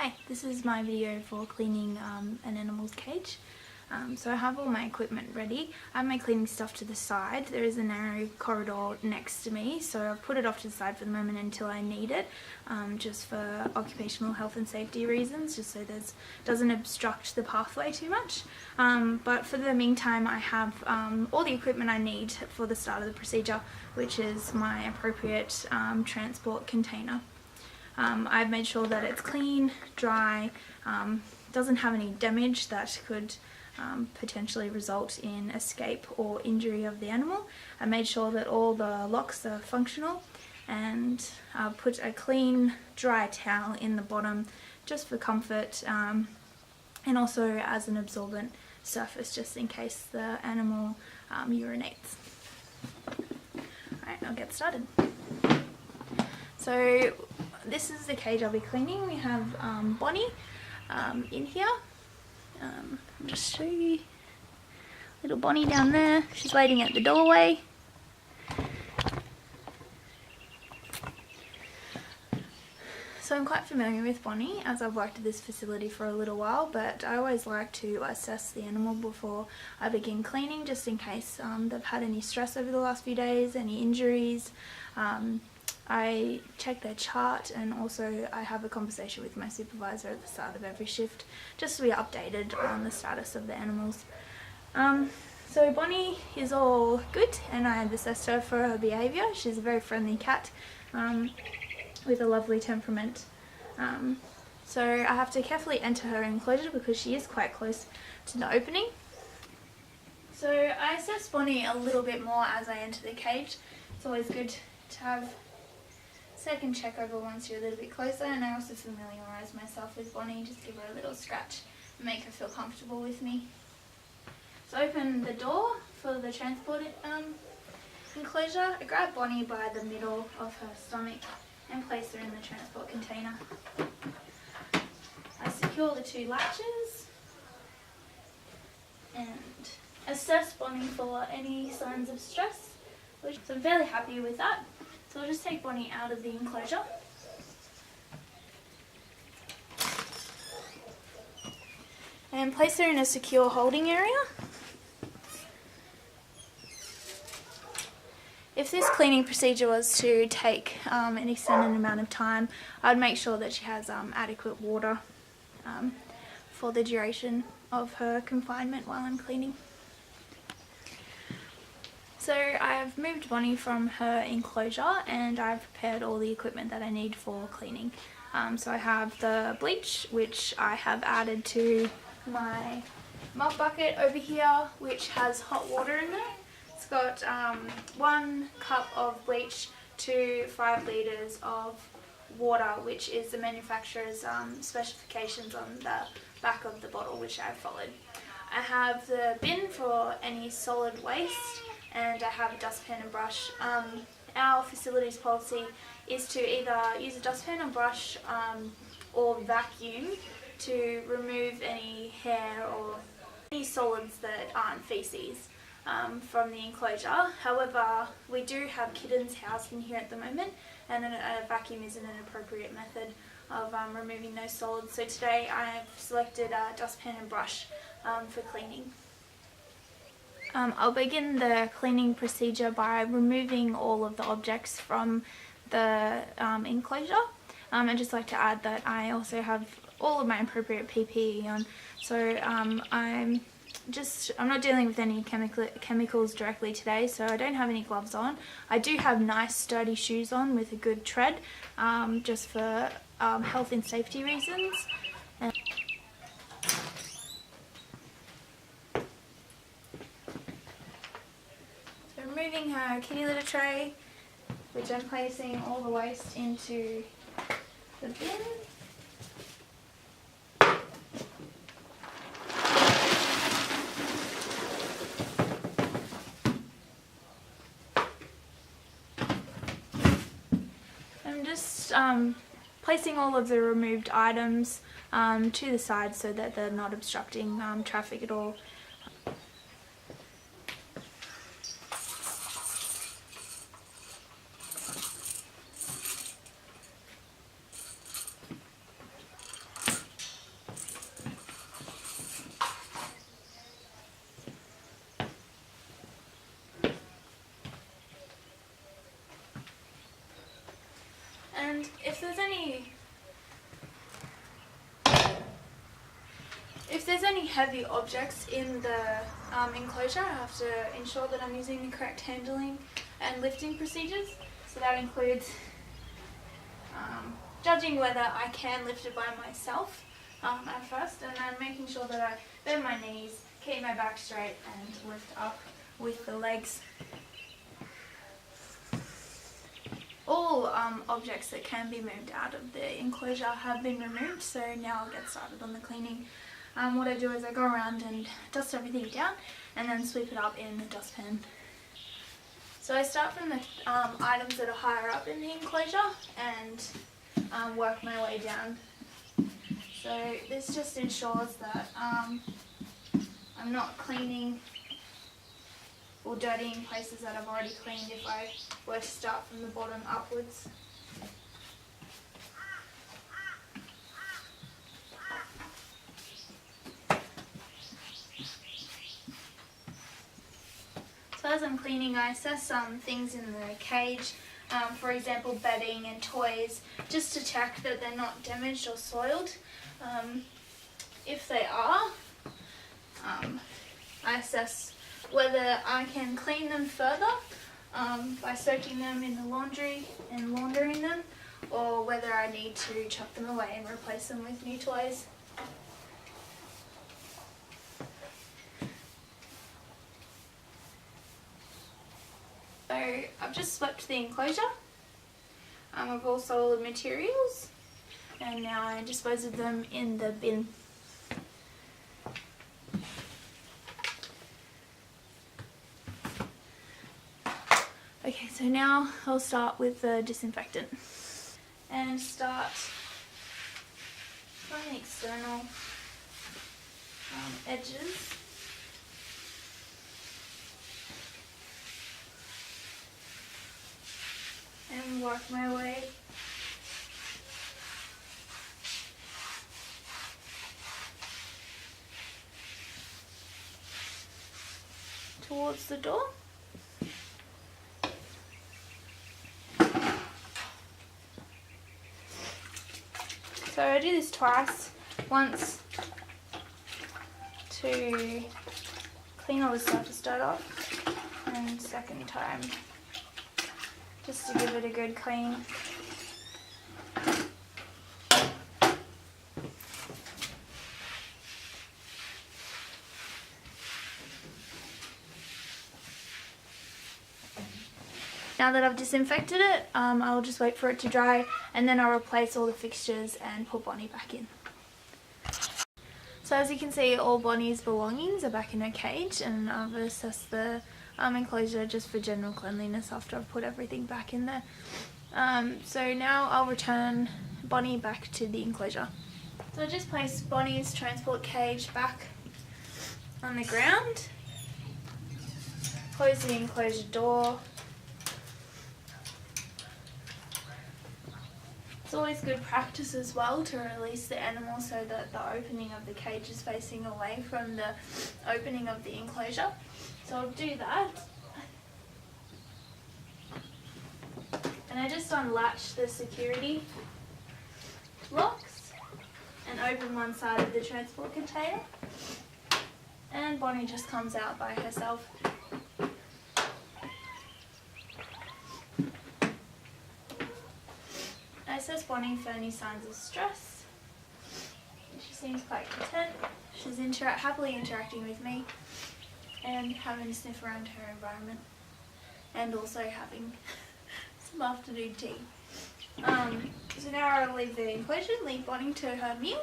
Hi, this is my video for cleaning an animal's cage. So I have all my equipment ready. I have my cleaning stuff to the side. There is a narrow corridor next to me, so I've put it off to the side for the moment until I need it, just for occupational health and safety reasons, just so it doesn't obstruct the pathway too much. But for the meantime, I have all the equipment I need for the start of the procedure, which is my appropriate transport container. I've made sure that it's clean, dry, doesn't have any damage that could potentially result in escape or injury of the animal. I made sure that all the locks are functional, and I've put a clean, dry towel in the bottom just for comfort, and also as an absorbent surface just in case the animal urinates. Alright, I'll get started. So this is the cage I'll be cleaning. We have Bonnie in here. I'll just show you little Bonnie down there. She's waiting at the doorway. So I'm quite familiar with Bonnie, as I've worked at this facility for a little while, but I always like to assess the animal before I begin cleaning, just in case they've had any stress over the last few days, any injuries. I check their chart, and also I have a conversation with my supervisor at the start of every shift just to be updated on the status of the animals. So Bonnie is all good, and I have assessed her for her behaviour. She's a very friendly cat with a lovely temperament. So I have to carefully enter her enclosure because she is quite close to the opening. So I assess Bonnie a little bit more as I enter the cage. It's always good to have second check over once you're a little bit closer, and I also familiarise myself with Bonnie, just give her a little scratch and make her feel comfortable with me. So open the door for the transport enclosure. I grab Bonnie by the middle of her stomach and place her in the transport container. I secure the two latches and assess Bonnie for any signs of stress, so I'm fairly happy with that. So I'll just take Bonnie out of the enclosure. And place her in a secure holding area. If this cleaning procedure was to take an extended amount of time, I would make sure that she has adequate water for the duration of her confinement while I'm cleaning. So I've moved Bonnie from her enclosure, and I've prepared all the equipment that I need for cleaning. So I have the bleach, which I have added to my mop bucket over here, which has hot water in there. It's got 1 cup of bleach to 5 litres of water, which is the manufacturer's specifications on the back of the bottle, which I've followed. I have the bin for any solid waste, and I have a dustpan and brush. Our facility's policy is to either use a dustpan and brush or vacuum to remove any hair or any solids that aren't feces from the enclosure. However, we do have kittens housed in here at the moment, and a vacuum isn't an appropriate method of removing those solids. So today I have selected a dustpan and brush for cleaning. I'll begin the cleaning procedure by removing all of the objects from the enclosure. I'd just like to add that I also have all of my appropriate PPE on, so I'm not dealing with any chemicals directly today, so I don't have any gloves on. I do have nice sturdy shoes on with a good tread, just for health and safety reasons. Removing her kitty litter tray, which I'm placing all the waste into the bin. I'm just placing all of the removed items to the side so that they're not obstructing traffic at all. And if there's any heavy objects in the enclosure, I have to ensure that I'm using the correct handling and lifting procedures. So that includes judging whether I can lift it by myself at first, and then making sure that I bend my knees, keep my back straight, and lift up with the legs. All objects that can be moved out of the enclosure have been removed, so now I'll get started on the cleaning. What I do is I go around and dust everything down and then sweep it up in the dustpan. So I start from the items that are higher up in the enclosure and work my way down. So this just ensures that I'm not cleaning or dirtying places that I've already cleaned if I were to start from the bottom upwards. So as I'm cleaning, I assess some things in the cage, for example bedding and toys, just to check that they're not damaged or soiled. If they are, I assess whether I can clean them further by soaking them in the laundry and laundering them, or whether I need to chuck them away and replace them with new toys. So I've just swept the enclosure of all solid materials, and now I dispose of them in the bin. Okay, so now I'll start with the disinfectant and start from the external edges. And work my way towards the door. So I do this twice, once to clean all the surface dirt off, and second time just to give it a good clean. Now that I've disinfected it, I'll just wait for it to dry, and then I'll replace all the fixtures and put Bonnie back in. So as you can see, all Bonnie's belongings are back in her cage, and I've assessed the enclosure just for general cleanliness after I've put everything back in there. So now I'll return Bonnie back to the enclosure. So I just placed Bonnie's transport cage back on the ground, close the enclosure door. It's always good practice as well to release the animal so that the opening of the cage is facing away from the opening of the enclosure. So I'll do that. And I just unlatch the security locks and open one side of the transport container. And Bonnie just comes out by herself. I assess Bonnie for any signs of stress. She seems quite content. She's happily interacting with me and having a sniff around her environment, and also having some afternoon tea. So now I'll leave the enclosure, leave Bonnie to her meal.